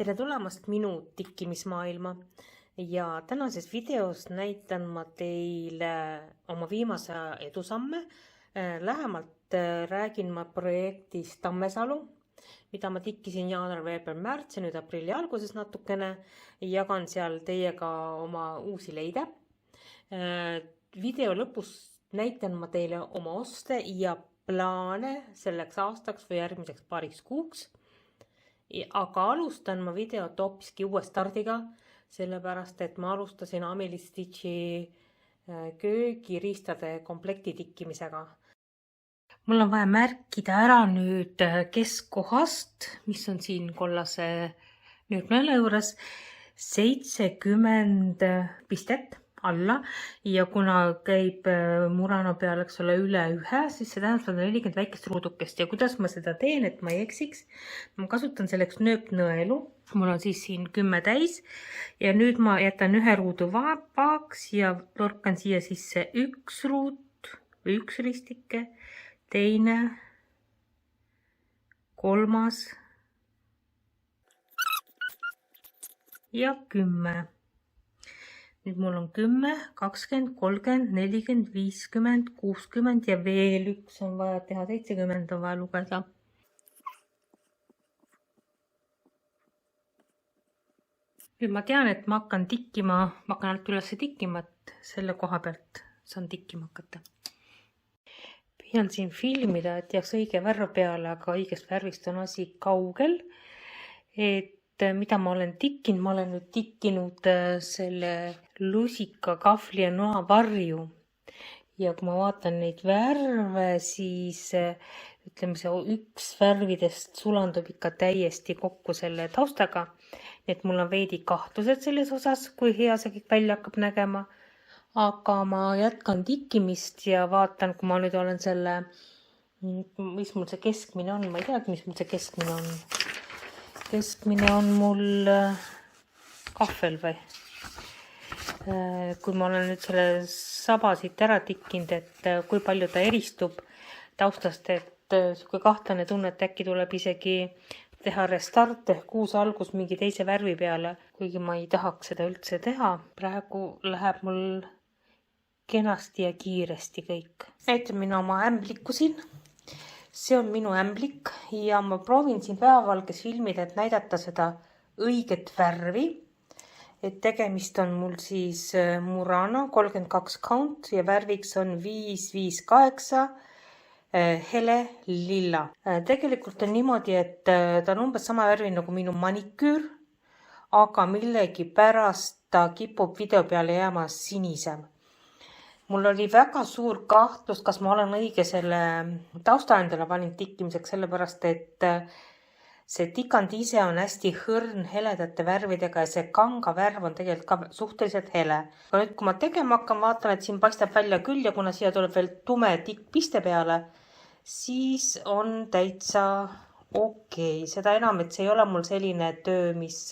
Tere tulemast minu tikkimismaailma ja tänases videos näitan ma teile oma viimase edusamme. Lähemalt räägin ma projektist Tammesalu, mida ma tikkisin jaanuar, veebruar, märts ja nüüd aprilli alguses natukene. Jagan seal teiega oma uusi leide. Video lõpus näitan ma teile oma oste ja plaane selleks aastaks või järgmiseks paariks kuuks. Aga alustan ma videot hoopiski uue stardiga, sellepärast et ma alustasin Amelie Stitchi köögiriistade komplekti tikkimisega. Mul on vaja märkida ära nüüd keskkohast, mis on siin kollase nööpnõela juures, 70 pistet alla ja kuna käib Murano peal, eks ole, üle ühe, siis see tähendab 40 väikest ruudukest ja kuidas ma seda teen, et ma ei eksiks. Ma kasutan selleks nööpnõelu. Mul on siis siin 10 täis ja nüüd ma jätan ühe ruudu vabaks ja torkan siia sisse üks ruut või üks ristike, teine, kolmas ja 10. Nüüd mul on 10, 20, 30, 40, 50, 60 ja veel üks on vaja teha, 70 on vaja lugeda. Nüüd ma tean, et ma hakkan tikkima, ma hakkan alt üles tikkima, et selle koha pealt saan tikkima hakata. Püüan siin filmida, et jääks õige värv peale, aga õigest värvist on asi kaugel. Mida ma olen tikkinud, ma olen nüüd tikkinud selle lusika, kahvli ja noa varju. Ja kui ma vaatan neid värve, siis ütleme see üks värvidest sulandub ikka täiesti kokku selle taustaga. Nii et mul on veidi kahtlused selles osas, kui hea see kõik välja hakkab nägema. Aga ma jätkan tikkimist ja vaatan, kui ma nüüd olen selle, mis mul see keskmine on, ma ei teagi, mis mul see keskmine on. Keskmine on mul kahvel või? Kui ma olen nüüd selle saba siit ära tikkinud, et kui palju ta eristub taustast, et siuke kahtlane tunne, et äkki tuleb isegi teha restart ehk uus algus mingi teise värvi peale, kuigi ma ei tahaks seda üldse teha. Praegu läheb mul kenasti ja kiiresti kõik. Näitan minu oma ämbliku siin. See on minu ämblik ja ma proovin siin päevavalges filmida, et näidata seda õiget värvi. Et tegemist on mul siis Murano 32 count ja värviks on 558 hele lilla. Tegelikult on niimoodi, et ta on umbes sama värvi nagu minu maniküür, aga millegi pärast ta kipub video peale jääma sinisem. Mul oli väga suur kahtlus, kas ma olen õige selle tausta endale valinud tikkimiseks, sellepärast et see tikand ise on hästi hõrn heledate värvidega ja see kanga värv on tegelikult ka suhteliselt hele. Aga nüüd, kui ma tegema hakkan, vaatan, et siin paistab välja küll ja kuna siia tuleb veel tume tikkpiste peale, siis on täitsa okei. Seda enam, et see ei ole mul selline töö, mis,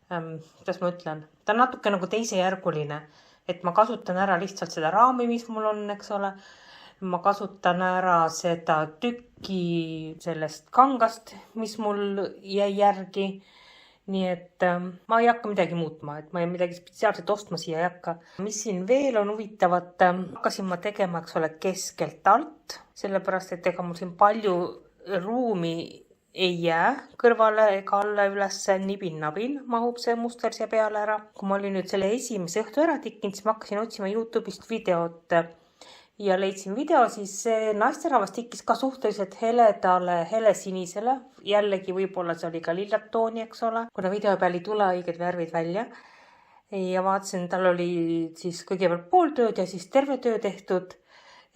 kuidas ma ütlen, ta on natuke nagu teisejärguline. Et ma kasutan ära lihtsalt seda raami, mis mul on, eks ole. Ma kasutan ära seda tükki sellest kangast, mis mul jäi järgi. Nii et ma ei hakka midagi muutma, et ma ei midagi spetsiaalselt ostma siia ei hakka. Mis siin veel on huvitavat, hakkasin ma tegema, eks ole, keskelt alt, sellepärast, et ega mul siin palju ruumi ei jää kõrvale ega alla üles, nibin-nabin mahub see muster siia peale ära. Kui ma olin nüüd selle esimese õhtu ära tikkinud, siis ma hakkasin otsima YouTube'ist videot ja leidsin video, siis see naisterahvas tikkis ka suhteliselt heledale, helesinisele. Jällegi võib-olla see oli ka lillat tooni, eks ole, kuna video peal ei tule õiged värvid välja. Ja vaatasin, tal oli siis kõigepealt pool tööd ja siis terve töö tehtud,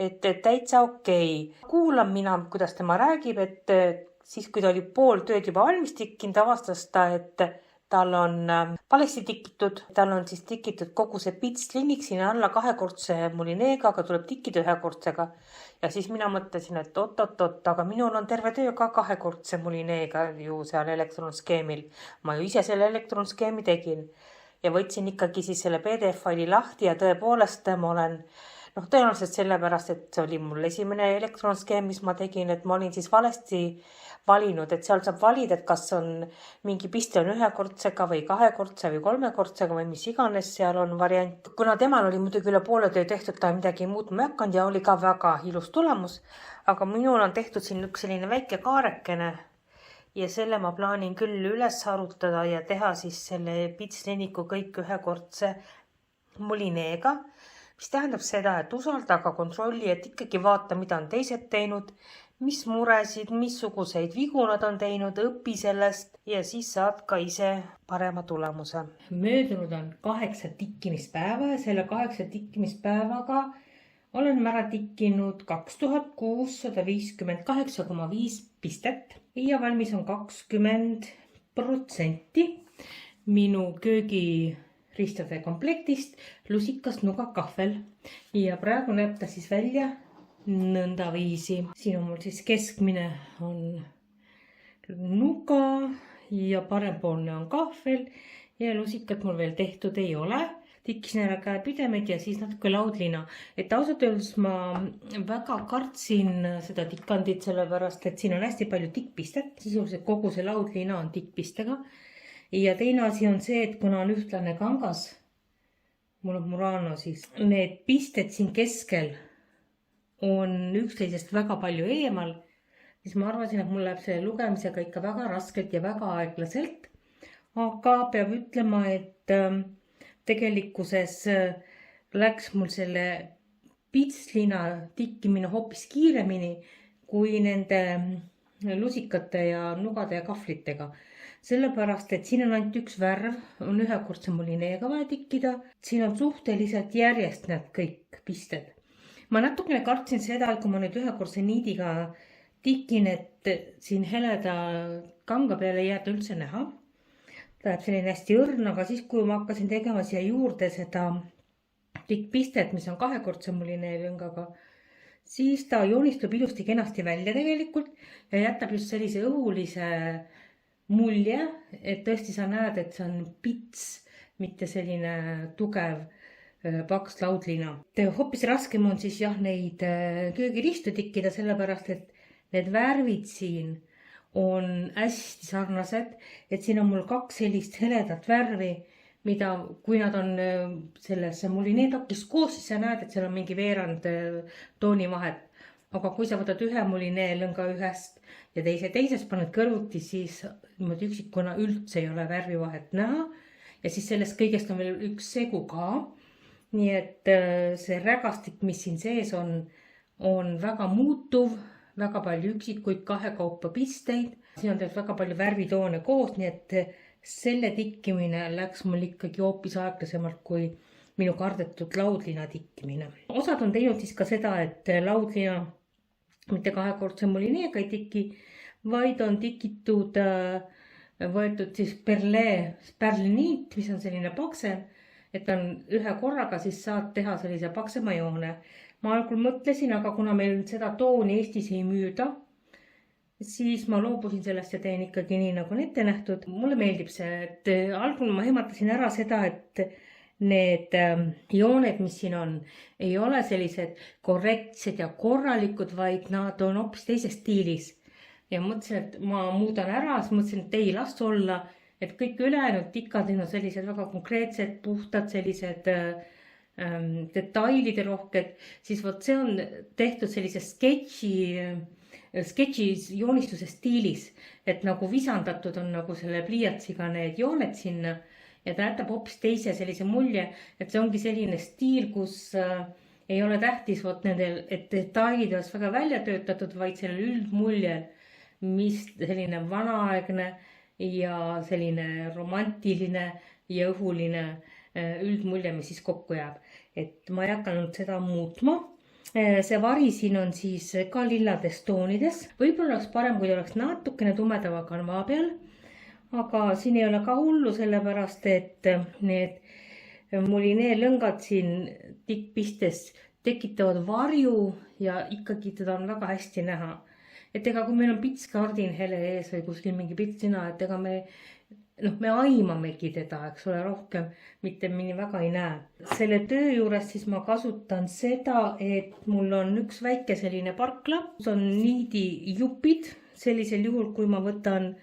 et täitsa okei. Kuulan mina, kuidas tema räägib, et siis kui ta oli pool tööd juba valmis tikkinud, avastas ta, et tal on valesti tikitud. Tal on siis tikitud kogu see pitslinik sinna alla kahekordse mulineega, aga tuleb tikkida ühekordsega. Ja siis mina mõtlesin, et oot, aga minul on terve töö ka kahekordse mulineega ju seal elektronskeemil. Ma ju ise selle elektronskeemi tegin ja võtsin ikkagi siis selle PDF-faili lahti ja tõepoolest ma olen tõenäoliselt sellepärast, et see oli mul esimene elektronskeem, mis ma tegin, et ma olin siis valesti valinud, et seal saab valida, et kas on mingi piste on ühekordsega või kahekordse või kolmekordsega või mis iganes seal on variant. Kuna temal oli muidugi üle poole töö tehtud, ta midagi muutma ei hakanud ja oli ka väga ilus tulemus, aga minul on tehtud siin üks selline väike kaarekene ja selle ma plaanin küll üles harutada ja teha siis selle pitsleniku kõik ühekordse mulineega, mis tähendab seda, et usalda, aga kontrolli, et ikkagi vaata, mida on teised teinud, mis muresid, missuguseid vigu nad on teinud, õpi sellest ja siis saad ka ise parema tulemuse. Möödunud on 8 tikkimispäeva ja selle 8 tikkimispäevaga olen ära tikkinud 2658,5 pistet ja valmis on 20% minu köögiristade komplektist lusikas, nuga, kahvel ja praegu näeb ta siis välja nõndaviisi. Siin on mul siis keskmine on nuga ja parempoolne on kahvel ja lusikat mul veel tehtud ei ole. Tikkisin ära käepidemed ja siis natuke laudlina. Et ausalt öeldes ma väga kartsin seda tikkandit, sellepärast et siin on hästi palju tikkpistet. Sisuliselt kogu see laudlina on tikkpistega. Ja teine asi on see, et kuna on ühtlane kangas, mul on Murano siis, need pisted siin keskel on üksteisest väga palju eemal, siis ma arvasin, et mul läheb selle lugemisega ikka väga raskelt ja väga aeglaselt. Aga peab ütlema, et tegelikkuses läks mul selle pitslina tikkimine hoopis kiiremini kui nende lusikate ja nugade ja kahvlitega. Sellepärast, et siin on ainult üks värv, on ühekordse mulineega vaja tikkida. Siin on suhteliselt järjest need kõik pisted. Ma natukene kartsin seda, et kui ma nüüd ühekordse niidiga tikin, et siin heleda kanga peale ei jääda üldse näha. Ta läheb selline hästi õrn, aga siis kui ma hakkasin tegema siia juurde seda tikkpistet, mis on kahekordse mulineelõngaga, siis ta joonistub ilusti kenasti välja tegelikult ja jätab just sellise õhulise mulje, et tõesti sa näed, et see on pits, mitte selline tugev paks laudlina. Hoopis raskem on siis jah neid köögiristu tikkida, sellepärast et need värvid siin on hästi sarnased, et siin on mul 2 sellist heledat värvi, mida kui nad on selles mulineetakis koos, siis sa näed, et seal on mingi veerand tooni vahet. Aga kui sa võtad ühe mulineelõnga ühest ja teisest paned kõrvuti, siis üksikuna üldse ei ole värvivahet näha. Ja siis sellest kõigest on veel üks segu ka. Nii et see rägastik, mis siin sees on väga muutuv, väga palju üksikuid kahekaupa pisteid. Siin on tegelikult väga palju värvitoone koos, nii et selle tikkimine läks mul ikkagi hoopis aeglasemalt kui minu kardetud laudlina tikkimine. Osad on teinud siis ka seda, et laudlina mitte kahekordse mulineega ei tiki, vaid on tikitud, võetud siis pärliniit, mis on selline paksem, et on ühe korraga, siis saad teha sellise paksema joone. Ma algul mõtlesin, aga kuna meil seda tooni Eestis ei müüda, siis ma loobusin sellest ja teen ikkagi nii, nagu on ette nähtud. Mulle meeldib see, et algul ma ehmatasin ära seda, et need jooned, mis siin on, ei ole sellised korrektsed ja korralikud, vaid nad on hoopis teises stiilis. Ja mõtlesin, et ma muudan ära, siis mõtlesin, et ei las olla, et kõik ülejäänud tikad on sellised väga konkreetsed, puhtad, sellised detailide rohked, siis vot see on tehtud sellise sketši joonistuse stiilis, et nagu visandatud on nagu selle pliiatsiga need jooned sinna ja ta jätab hoopis teise sellise mulje, et see ongi selline stiil, kus ei ole tähtis vot nendel, et detailid oleks väga välja töötatud, vaid sellel üldmuljel, mis selline vanaaegne ja selline romantiline ja õhuline üldmulje, mis siis kokku jääb. Et ma ei hakanud seda muutma. See vari siin on siis ka lillades toonides. Võib-olla oleks parem, kui oleks natukene tumedava kanva peal, aga siin ei ole ka hullu, sellepärast et need mulineelõngad siin tikkpistes tekitavad varju ja ikkagi teda on väga hästi näha. Et ega kui meil on pitskardin hele ees või kuskil mingi pitsina, et ega me aimamegi teda, eks ole, rohkem, mitte mingi väga ei näe. Selle töö juures siis ma kasutan seda, et mul on üks väike selline parkla, kus on niidi jupid sellisel juhul, kui ma võtan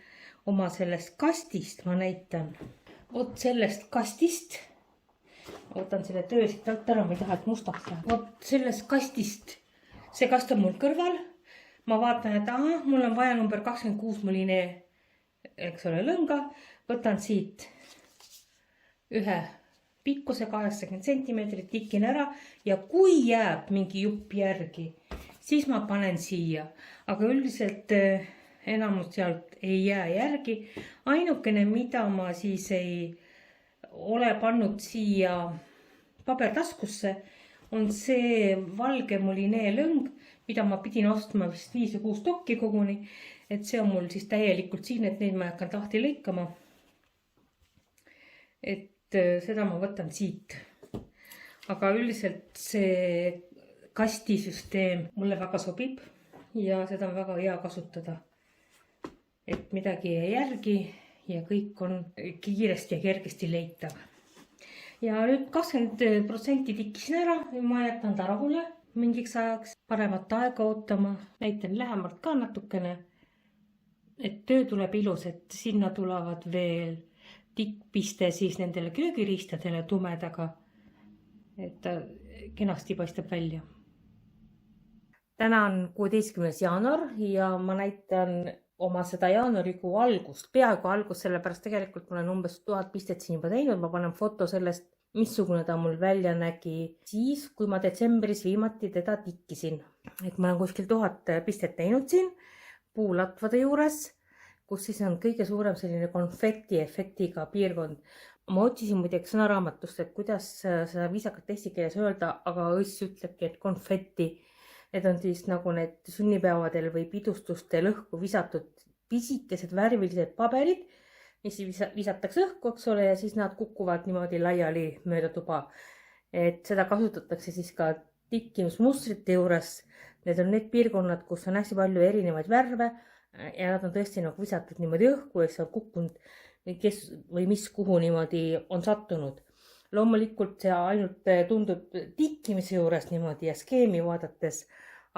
oma sellest kastist, ma näitan, vot sellest kastist, võtan selle töö siit alt ära, ma ei taha, et mustaks läheb. Vot sellest kastist, see kast on mul kõrval. Ma vaatan, et mul on vaja number 26 mulinee, eks ole, lõnga. Võtan siit ühe pikkuse 80 cm, tikin ära ja kui jääb mingi jupp järgi, siis ma panen siia. Aga üldiselt enamus sealt ei jää järgi. Ainukene, mida ma siis ei ole pannud siia pabertaskusse, on see valge mulinee lõng, mida ma pidin ostma vist 5 või 6 tokki koguni. Et see on mul siis täielikult siin, et neid ma hakkan lahti lõikama. Et seda ma võtan siit. Aga üldiselt see kastisüsteem mulle väga sobib ja seda on väga hea kasutada. Et midagi ei järgi ja kõik on kiiresti ja kergesti leitav. Ja nüüd 20% tikkisin ära ja ma jätan ta rahule mingiks ajaks, paremat aega ootama. Näitan lähemalt ka natukene, et töö tuleb ilus, et sinna tulevad veel tikkpiste siis nendele köögiriistadele tumedaga, et ta kenasti paistab välja. Täna on 16. jaanuar ja ma näitan oma seda jaanuarikuu algust, peaaegu algust, sellepärast tegelikult ma olen umbes 1000 pistet siin juba teinud. Ma panen foto sellest, missugune ta mul välja nägi siis, kui ma detsembris viimati teda tikkisin. Et ma olen kuskil 1000 pistet teinud siin puulatvade juures, kus siis on kõige suurem selline konfetti efektiga piirkond. Ma otsisin muideks sõnaraamatust, et kuidas seda viisakalt eesti keeles öelda, aga õss ütlebki, et konfetti. Need on siis nagu need sünnipäevadel või pidustustel õhku visatud pisikesed värvilised paberid, mis visatakse õhku, eks ole, ja siis nad kukuvad niimoodi laiali mööda tuba. Et seda kasutatakse siis ka tikkimismustrite juures. Need on need piirkonnad, kus on hästi palju erinevaid värve ja nad on tõesti nagu visatud niimoodi õhku, et see on kukkunud kes või mis kuhu niimoodi on sattunud. Loomulikult see ainult tundub tikkimise juures niimoodi ja skeemi vaadates,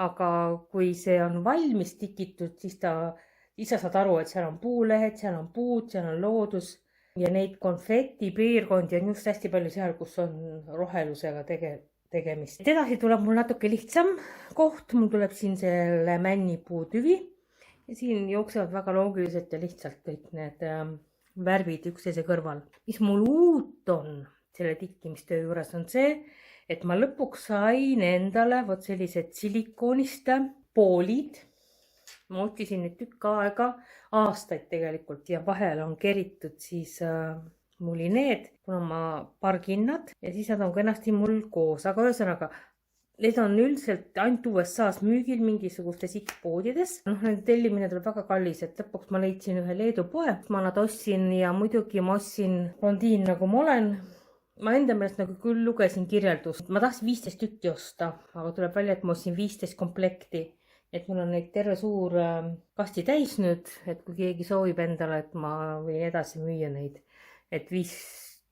aga kui see on valmis tikitud, siis sa saad aru, et seal on puulehed, seal on puud, seal on loodus ja neid konfetti piirkondi on just hästi palju seal, kus on rohelusega tegemist. Edasi tuleb mul natuke lihtsam koht, mul tuleb siin selle männipuu tüvi ja siin jooksevad väga loogiliselt ja lihtsalt kõik need värvid üksteise kõrval. Mis mul uut on selle tikkimistöö juures on see, et ma lõpuks sain endale vot sellised silikoonist poolid. Ma otsisin nüüd tükk aega, aastaid tegelikult ja vahel on keritud siis mulineed, kuna ma pargin nad ja siis nad on kenasti mul koos. Aga ühesõnaga, need on üldiselt ainult USA-s müügil mingisugustes X-poodides. Nende tellimine tuleb väga kallis, et lõpuks ma leidsin ühe Leedu poe. Ma nad ostsin ja muidugi ma ostsin blondiin nagu ma olen. Ma enda meelest nagu küll lugesin kirjeldust. Ma tahtsin 15 tükki osta, aga tuleb välja, et ma ostsin 15 komplekti. Et mul on neid terve suur kasti täis nüüd, et kui keegi soovib endale, et ma võin edasi müüa neid. Et 5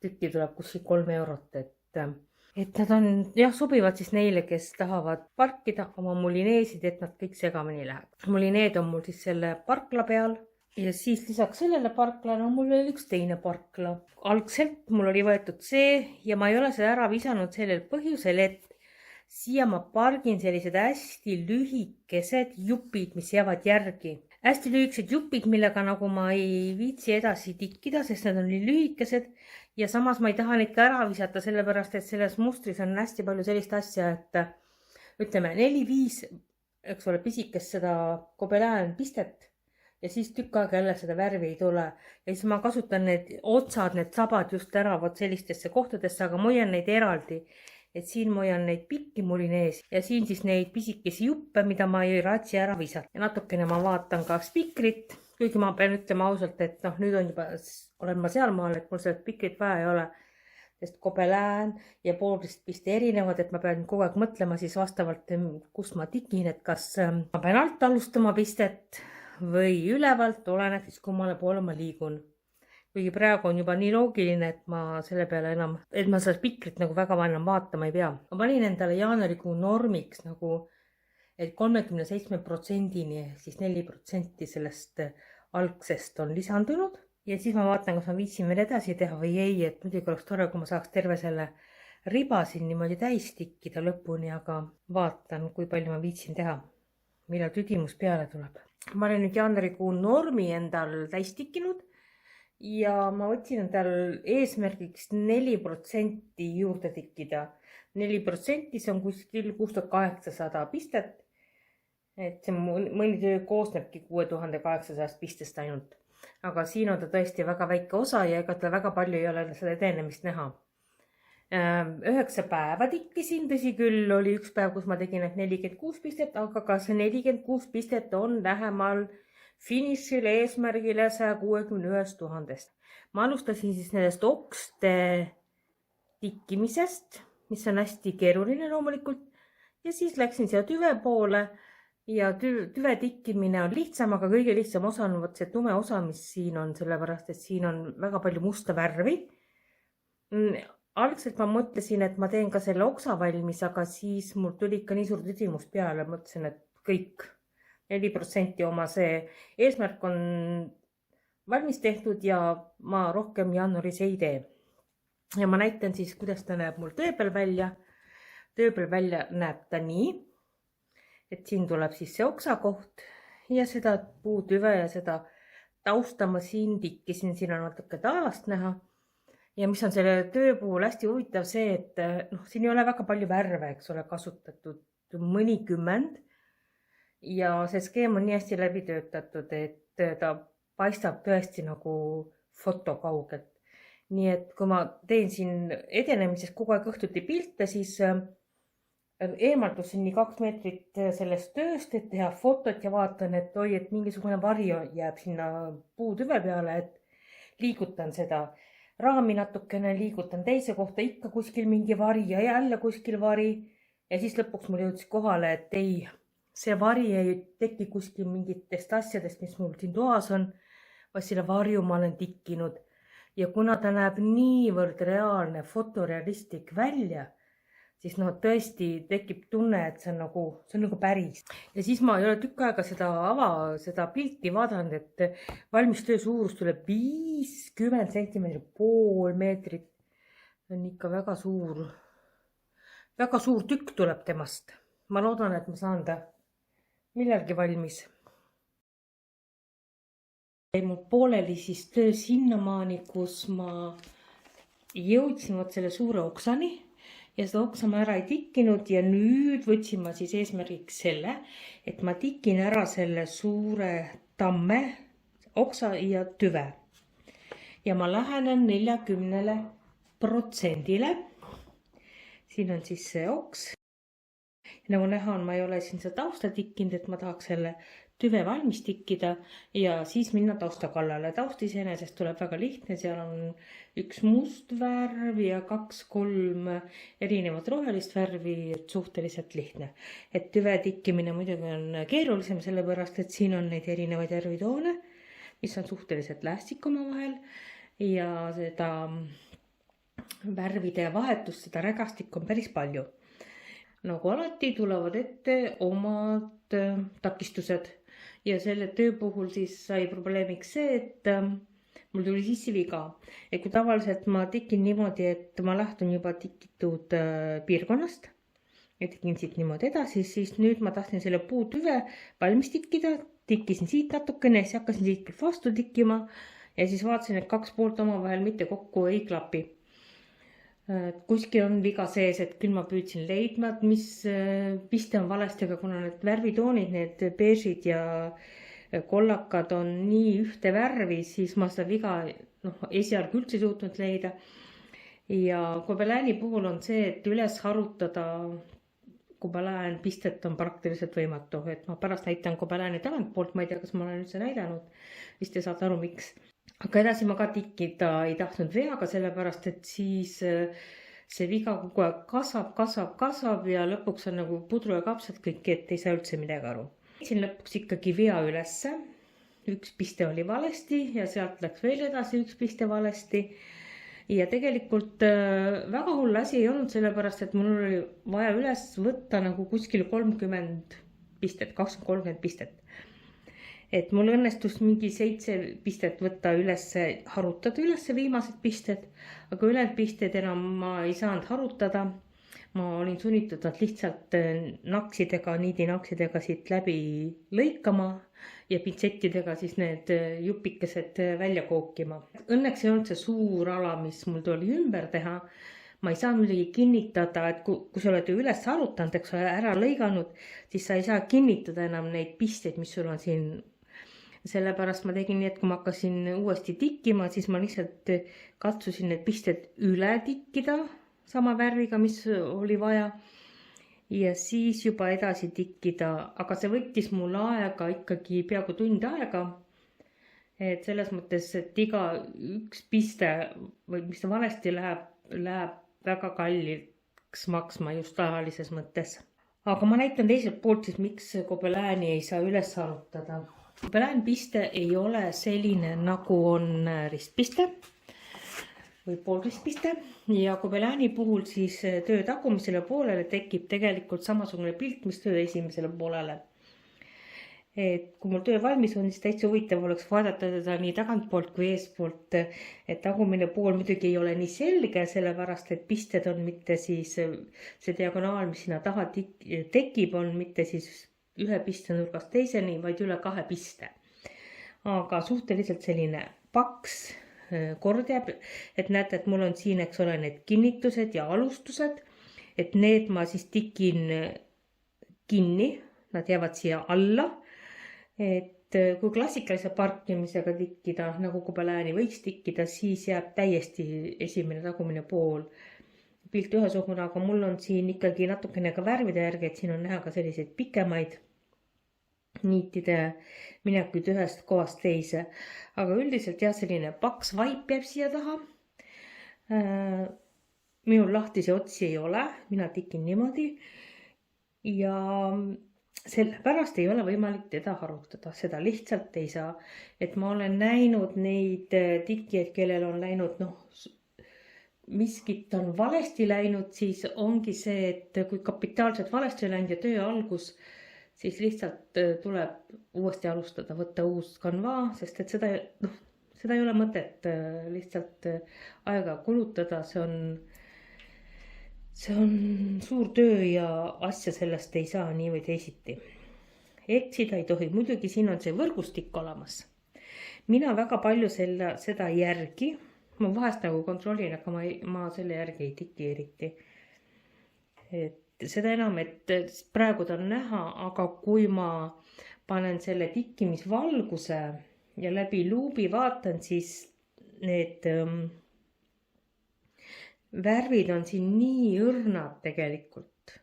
tükki tuleb kuskil 3 eurot. Et nad on, jah, sobivad siis neile, kes tahavad parkida oma mulineesid, et nad kõik segamini läheb. Mulineed on mul siis selle parkla peal. Ja siis lisaks sellele parklale on mul veel üks teine parkla. Algselt mul oli võetud see ja ma ei ole seda ära visanud sellel põhjusel, et siia ma pargin sellised hästi lühikesed jupid, mis jäävad järgi. Hästi lühikesed jupid, millega nagu ma ei viitsi edasi tikkida, sest need on nii lühikesed ja samas ma ei taha neid ka ära visata, sellepärast et selles mustris on hästi palju sellist asja, et ütleme 4-5, eks ole, pisikest seda gobelin pistet. Ja siis tükk aega jälle seda värvi ei tule. Ja siis ma kasutan need otsad, need sabad just ära võt sellistesse kohtadesse, aga ma hoian neid eraldi. Et siin ma hoian neid pikki mulinees ja siin siis neid pisikesi juppe, mida ma ei ratsi ära visata. Ja natukene ma vaatan ka spikrit, kuigi ma pean ütlema ausalt, et nüüd on juba, olen ma sealmaal, et mul seda spikrit vaja ei ole. Sest gobelin ja poolrist piste erinevad, et ma pean kogu aeg mõtlema siis vastavalt, kus ma tikin, et kas ma pean alt alustama pistet või ülevalt, oleneb siis kummale poole ma liigun. Kuigi praegu on juba nii loogiline, et ma selle peale enam, et ma seda spikrit nagu väga enam vaatama ei pea. Ma panin endale jaanuarikuu normiks nagu, et 37%-ni, siis 4% sellest algsest on lisandunud. Ja siis ma vaatan, kas ma viitsin veel edasi teha või ei, et muidugi oleks tore, kui ma saaks terve selle riba siin niimoodi täis tikkida lõpuni, aga vaatan, kui palju ma viitsin teha, millal tüdimus peale tuleb. Ma olen nüüd jaanuarikuu normi endal täis tikkinud ja ma võtsin endal eesmärgiks 4% juurde tikkida. 4% see on kuskil 6800 pistet. Et see mõni töö koosnebki 6800 pistest ainult. Aga siin on ta tõesti väga väike osa ja ega ta väga palju ei ole seda edenemist näha. 9 päeva tikkisin, tõsi küll, oli üks päev, kus ma tegin 46 pistet, aga ka see 46 pistet on lähemal finišile eesmärgile 161 000. Ma alustasin siis nendest okste tikkimisest, mis on hästi keeruline loomulikult, ja siis läksin siia tüve poole ja tüve tikkimine on lihtsam, aga kõige lihtsam osa on see tume osa, mis siin on, sellepärast et siin on väga palju musta värvi. Algselt ma mõtlesin, et ma teen ka selle oksa valmis, aga siis mul tuli ikka nii suur tüdimus peale, mõtlesin, et kõik 4% oma see eesmärk on valmis tehtud ja ma rohkem jaanuaris ei tee. Ja ma näitan siis, kuidas ta näeb mul töö peal välja. Töö peal välja näeb ta nii, et siin tuleb siis see oksa koht ja seda puutüve ja seda tausta ma siin tikkisin, siin on natuke taevast näha. Ja mis on selle töö puhul hästi huvitav see, et siin ei ole väga palju värve, eks ole, kasutatud mõnikümmend. Ja see skeem on nii hästi läbi töötatud, et ta paistab tõesti nagu foto kaugelt. Nii et kui ma teen siin edenemises kogu aeg õhtuti pilte, siis eemaldusin nii 2 meetrit sellest tööst, et teha fotot ja vaatan, et oi, et mingisugune vari jääb sinna puutüve peale, et liigutan seda raami natukene, liigutan teise kohta, ikka kuskil mingi vari ja jälle kuskil vari. Ja siis lõpuks mul jõudis kohale, et ei, see vari ei teki kuskil mingitest asjadest, mis mul siin toas on, vaid selle varju ma olen tikkinud. Ja kuna ta näeb niivõrd reaalne, fotorealistlik välja, siis tõesti tekib tunne, et see on nagu päris. Ja siis ma ei ole tükk aega seda pilti vaadanud, et valmistöö suurus tuleb 50 sentimeetrit, pool meetrit. See on ikka väga suur tükk tuleb temast. Ma loodan, et ma saan ta millalgi valmis. Mul pooleli siis töö sinnamaani, kus ma jõudsin selle suure oksani. Ja seda oksa ma ära ei tikkinud ja nüüd võtsin ma siis eesmärgiks selle, et ma tikin ära selle suure tamme, oksa ja tüve. Ja ma lähenen 40%. Siin on siis see oks. Ja nagu näha on, ma ei ole siin seda tausta tikkinud, et ma tahaks selle tüve valmis tikkida ja siis minna tausta kallale. Taust iseenesest tuleb väga lihtne, seal on üks must värv ja 2-3 erinevat rohelist värvi, suhteliselt lihtne. Et tüve tikkimine muidugi on keerulisem, sellepärast et siin on neid erinevaid värvitoone, mis on suhteliselt lästik omavahel ja seda värvide vahetust, seda rägastik on päris palju. Nagu alati tulevad ette omad takistused. Ja selle töö puhul siis sai probleemiks see, et mul tuli sisse viga. Et kui tavaliselt ma tikin niimoodi, et ma lähtun juba tikitud piirkonnast ja tikin siit niimoodi edasi, siis nüüd ma tahtsin selle puutüve valmis tikkida, tikkisin siit natukene, siis hakkasin siit vastu tikkima ja siis vaatasin, et 2 poolt omavahel mitte kokku ei klapi. Kuskil on viga sees, et küll ma püüdsin leidma, mis piste on valesti, aga kuna need värvitoonid, need beežid ja kollakad on nii ühte värvi, siis ma seda viga esialgu üldse ei suutnud leida. Ja gobelääni puhul on see, et üles harutada gobelään pistet on praktiliselt võimatu. Et ma pärast näitan gobelääni tagantpoolt, ma ei tea, kas ma olen üldse näidanud, vist te saate aru, miks. Aga edasi ma ka tikkida ei tahtnud veaga, sellepärast, et siis see viga kogu aeg kasvab ja lõpuks on nagu pudru ja kapsad kõik, et ei saa üldse midagi aru. Siin lõpuks ikkagi vea ülesse. Üks piste oli valesti ja sealt läks veel edasi üks piste valesti. Ja tegelikult väga hull asi ei olnud sellepärast, et mul oli vaja üles võtta nagu kuskil 30 pistet, 20-30 pistet. Et mul õnnestus mingi 7 pistet võtta harutada üles viimased pisted, aga ülejäänud pisted enam ma ei saanud harutada. Ma olin sunnitud nad lihtsalt niidinaksidega siit läbi lõikama ja pintsettidega siis need jupikesed välja kookima. Õnneks ei olnud see suur ala, mis mul tuli ümber teha. Ma ei saa muidugi kinnitada, et kui sa oled ju üles harutanud, eks ole, ära lõiganud, siis sa ei saa kinnitada enam neid pisteid, mis sul on siin. Sellepärast ma tegin nii, et kui ma hakkasin uuesti tikkima, siis ma lihtsalt katsusin need pisted üle tikkida sama värviga, mis oli vaja. Ja siis juba edasi tikkida, aga see võttis mul aega ikkagi peaaegu tund aega. Et selles mõttes, et iga üks piste või mis valesti läheb väga kalliks maksma just ajalises mõttes. Aga ma näitan teiselt poolt siis, miks gobelääni ei saa üles harutada. Gobeläänpiste ei ole selline, nagu on ristpiste või poolristpiste. Ja gobelääni puhul siis töö tagumisele poolele tekib tegelikult samasugune pilt, mis töö esimesele poolele. Et kui mul töö valmis on, siis täitsa huvitav oleks vaadata teda nii tagantpoolt kui eespoolt. Et tagumine pool muidugi ei ole nii selge, sellepärast et pisted on mitte siis see diagonaal, mis sinna taha tekib, on mitte siis ühe piste nurgast teiseni, vaid üle 2 piste. Aga suhteliselt selline paks kord jääb, et näete, et mul on siin, eks ole, need kinnitused ja alustused, et need ma siis tikin kinni, nad jäävad siia alla. Et kui klassikalise parkimisega tikkida, nagu gobelääni võiks tikkida, siis jääb täiesti esimene tagumine pool pilt ühesugune, aga mul on siin ikkagi natukene ka värvide järgi, et siin on näha ka selliseid pikemaid niitide minekuid ühest kohast teise. Aga üldiselt jah, selline paks vaip jääb siia taha. Minul lahtisi otsi ei ole, mina tikin niimoodi. Ja sellepärast ei ole võimalik teda harutada, seda lihtsalt ei saa. Et ma olen näinud neid tikkijaid, kellel on läinud, miskit on valesti läinud, siis ongi see, et kui kapitaalselt valesti läinud ja töö algus, siis lihtsalt tuleb uuesti alustada, võtta uus kanvaa, sest et seda ei ole mõtet lihtsalt aega kulutada, see on suur töö ja asja sellest ei saa nii või teisiti. Eksida ei tohi, muidugi siin on see võrgustik olemas. Mina väga palju seda järgi, ma vahest nagu kontrollin, aga ma selle järgi ei tiki eriti. Et seda enam, et praegu ta on näha, aga kui ma panen selle tikkimisvalguse ja läbi luubi vaatan, siis need värvid on siin nii õrnad tegelikult,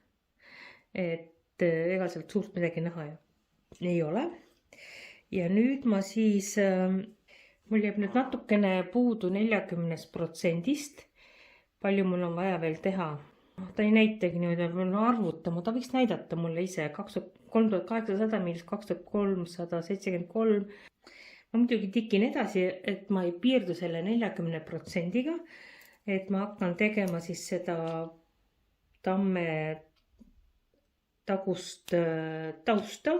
et ega sealt suurt midagi näha ei ole. Ja nüüd ma siis, mul jääb nüüd natukene puudu 40%, palju mul on vaja veel teha. Ta ei näitagi niimoodi, ma pean arvutama, ta võiks näidata mulle ise 3800 miinus 2373. Ma muidugi tikin edasi, et ma ei piirdu selle 40%-ga, et ma hakkan tegema siis seda tamme tagust tausta,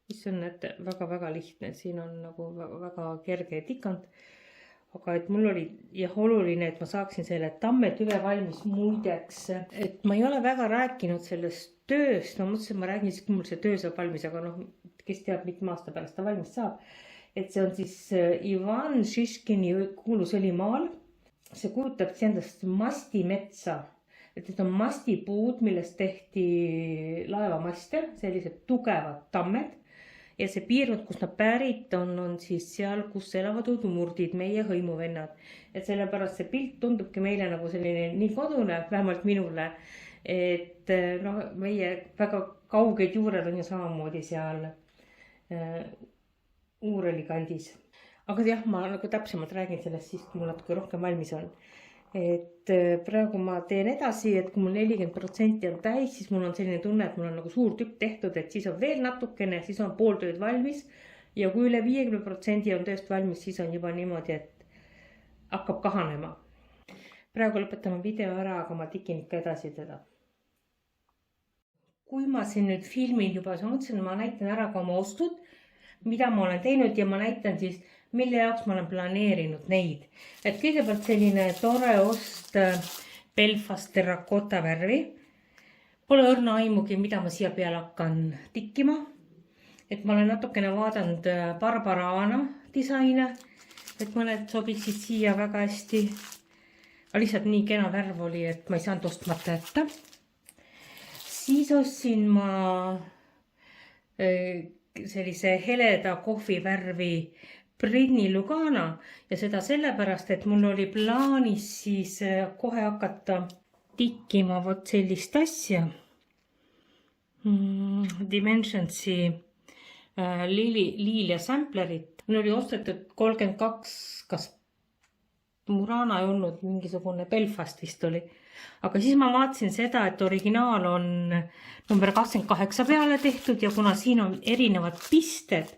mis on väga-väga lihtne, siin on nagu väga kerge tikand. Aga et mul oli oluline, et ma saaksin selle tamme tüve valmis muideks, et ma ei ole väga rääkinud sellest tööst, ma mõtlesin, et ma räägin siis, kui mul see töö saab valmis, aga kes teab, mitme aasta pärast ta valmis saab. Et see on siis Ivan Šiškini kuulus õlimaal, see kujutab endast mastimetsa, et need on mastipuud, millest tehti laevamaste, sellised tugevad tammed. Ja see piirkond, kus nad pärit on siis seal, kus elavad udumurdid, meie hõimuvennad. Et sellepärast see pilt tundubki meile nagu selline nii kodune, vähemalt minule, et meie väga kauged juured on ju samamoodi seal Uureli kandis. Aga jah, ma nagu täpsemalt räägin sellest siis, kui mul natuke rohkem valmis on. Et praegu ma teen edasi, et kui mul 40% on täis, siis mul on selline tunne, et mul on nagu suur tükk tehtud, et siis on veel natukene, siis on pool tööd valmis. Ja kui üle 50% on tööst valmis, siis on juba niimoodi, et hakkab kahanema. Praegu lõpetame video ära, aga ma tikin ikka edasi teda. kui ma siin nüüd filmin juba, siis ma mõtlesin, ma näitan ära ka oma ostud, mida ma olen teinud ja ma näitan siis, mille jaoks ma olen planeerinud neid. Et kõigepealt selline tore ost Belfast terrakotta värvi. Pole õrna aimugi, mida ma siia peale hakkan tikkima. Et ma olen natukene vaadanud Barbara Ana disaine, et mõned sobiksid siia väga hästi. Aga lihtsalt nii kena värv oli, et ma ei saanud ostmata jätta. Siis ostsin ma sellise heleda kohvivärvi Brinni Lugana ja seda sellepärast, et mul oli plaanis siis kohe hakata tikkima vot sellist asja. Dimensionsi Liilia samplerit. Mul oli ostetud 32, kas Murana ei olnud, mingisugune Belfast vist oli. Aga siis ma vaatasin seda, et originaal on number 28 peale tehtud ja kuna siin on erinevad pisted,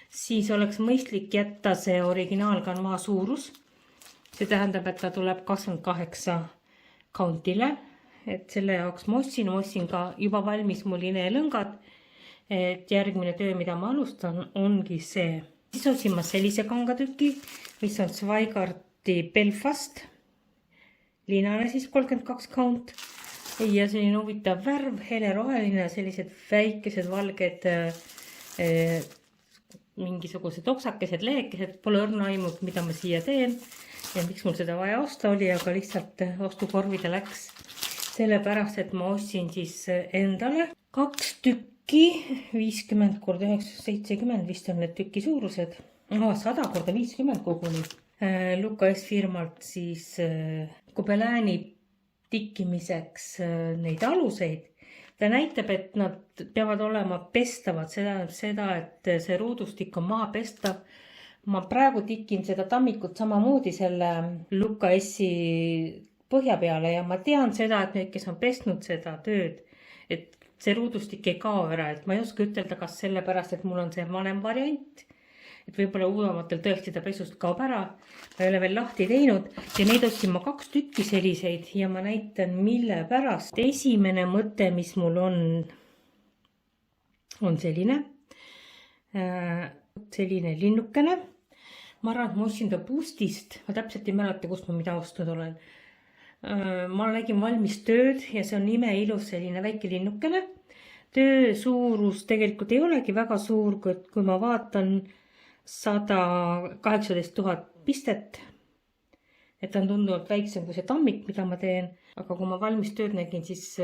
siis oleks mõistlik jätta see originaalkanvaa suurus. See tähendab, et ta tuleb 28 countile. Et selle jaoks ma ostsin ka juba valmis mul inelõngad. Et järgmine töö, mida ma alustan, ongi see. Siis ostsin ma sellise kangatüki, mis on Zweigarti Belfast. Linane siis 32 count. Ja selline huvitav värv, heleroheline, sellised väikesed valged mingisugused oksakesed, lehekesed. Pole õrna aimu, mida ma siia teen. Ja miks mul seda vaja osta oli, aga lihtsalt ostukorvide läks. Sellepärast, et ma ostsin siis endale 2 tükki, 50 x 970 vist on need tüki suurused. 100 x 50 koguni. Luka S firmalt siis Gobelini tikkimiseks neid aluseid. Ta näitab, et nad peavad olema pestavad, seda, et see ruudustik on maha pestav. Ma praegu tikin seda tammikut samamoodi selle Luka S-i põhja peale ja ma tean seda, et need, kes on pestnud seda tööd, et see ruudustik ei kao ära, et ma ei oska ütelda, kas sellepärast, et mul on see vanem variant. Et võib-olla uuematel tõesti ta pesust kaob ära. Ma ei ole veel lahti teinud ja neid ostsin ma 2 tükki selliseid ja ma näitan, mille pärast. Esimene mõte, mis mul on selline linnukene. Ma arvan, et ma ostsin ta Boostist. Ma täpselt ei mäleta, kust ma mida ostnud olen. Ma nägin valmis tööd ja see on imeilus selline väike linnukene. Töö suurus tegelikult ei olegi väga suur, kui ma vaatan 118 000 pistet. Et on tunduvalt väiksem kui see tammik, mida ma teen. Aga kui ma valmis tööd nägin, siis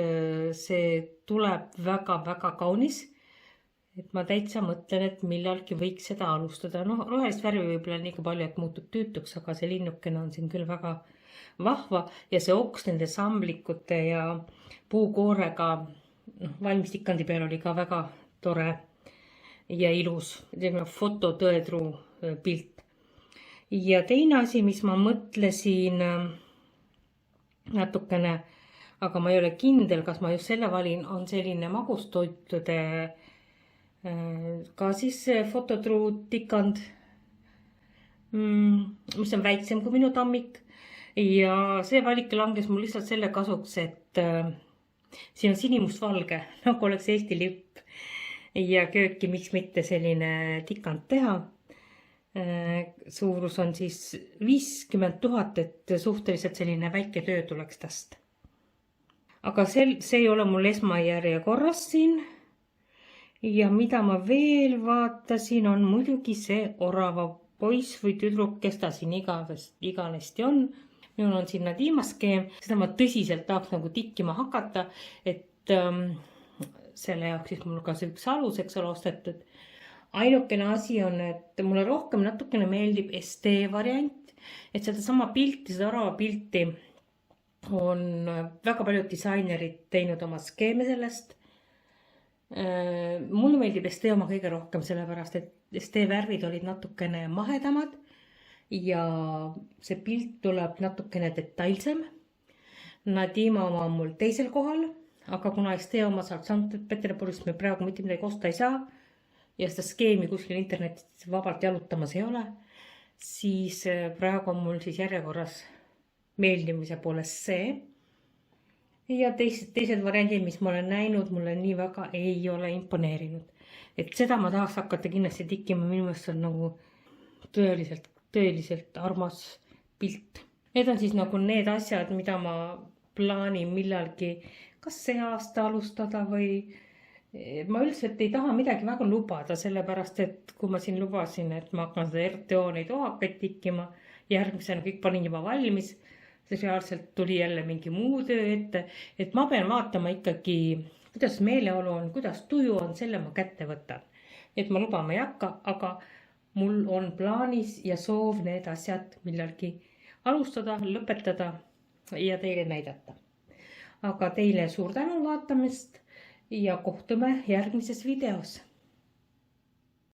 see tuleb väga-väga kaunis. Et ma täitsa mõtlen, et millalgi võiks seda alustada. Rohelist värvi võib-olla nii palju, et muutub tüütuks, aga see linnukene on siin küll väga vahva. Ja see oks nende samblikute ja puukoorega valmistikandi peal oli ka väga tore. Ja ilus, fototõetruu pilt. Ja teine asi, mis ma mõtlesin natukene, aga ma ei ole kindel, kas ma just selle valin, on selline magustoitude ka siis fototruu tikand, mis on väiksem kui minu tammik. Ja see valik langes mul lihtsalt selle kasuks, et siin on sinimustvalge, nagu oleks Eesti lipp. Ja kööki, miks mitte selline tikand teha. Suurus on siis 50 000, et suhteliselt selline väike töö tuleks tast. Aga see ei ole mul esmajärje korras siin. Ja mida ma veel vaatasin, on muidugi see orava poiss või tüdruk, kes ta siin iganesti on. Minul on siin Nadima-skeem. Seda ma tõsiselt tahaks nagu tikkima hakata, et selle jaoks siis mul ka see üks alus, eks ole, ostetud. Ainukene asi on, et mulle rohkem natukene meeldib ST variant, et seda sama pilti, seda orava pilti on väga paljud disainerid teinud oma skeeme sellest. Mulle meeldib ST oma kõige rohkem sellepärast, et ST värvid olid natukene mahedamad ja see pilt tuleb natukene detailsem. Nadima oma on mul teisel kohal. Aga kuna ST oma saab Sankt-Peterburgist me praegu mitte midagi osta ei saa ja seda skeemi kuskil internetis vabalt jalutamas ei ole, siis praegu on mul siis järjekorras meeldimise poolest see. ja teised variandid, mis ma olen näinud, mulle nii väga ei ole imponeerinud. Et seda ma tahaks hakata kindlasti tikkima, minu meelest see on nagu tõeliselt armas pilt. Need on siis nagu need asjad, mida ma plaanin millalgi kas see aasta alustada või ma üldiselt ei taha midagi väga lubada, sellepärast et kui ma siin lubasin, et ma hakkan seda RTO neid ohakaid tikkima, järgmisena kõik panin juba valmis, siis reaalselt tuli jälle mingi muu töö ette, et ma pean vaatama ikkagi, kuidas meeleolu on, kuidas tuju on, selle ma kätte võtan. Et ma lubama ei hakka, aga mul on plaanis ja soov need asjad millalgi alustada, lõpetada ja teile näidata. Aga teile suur tänu vaatamist ja kohtume järgmises videos.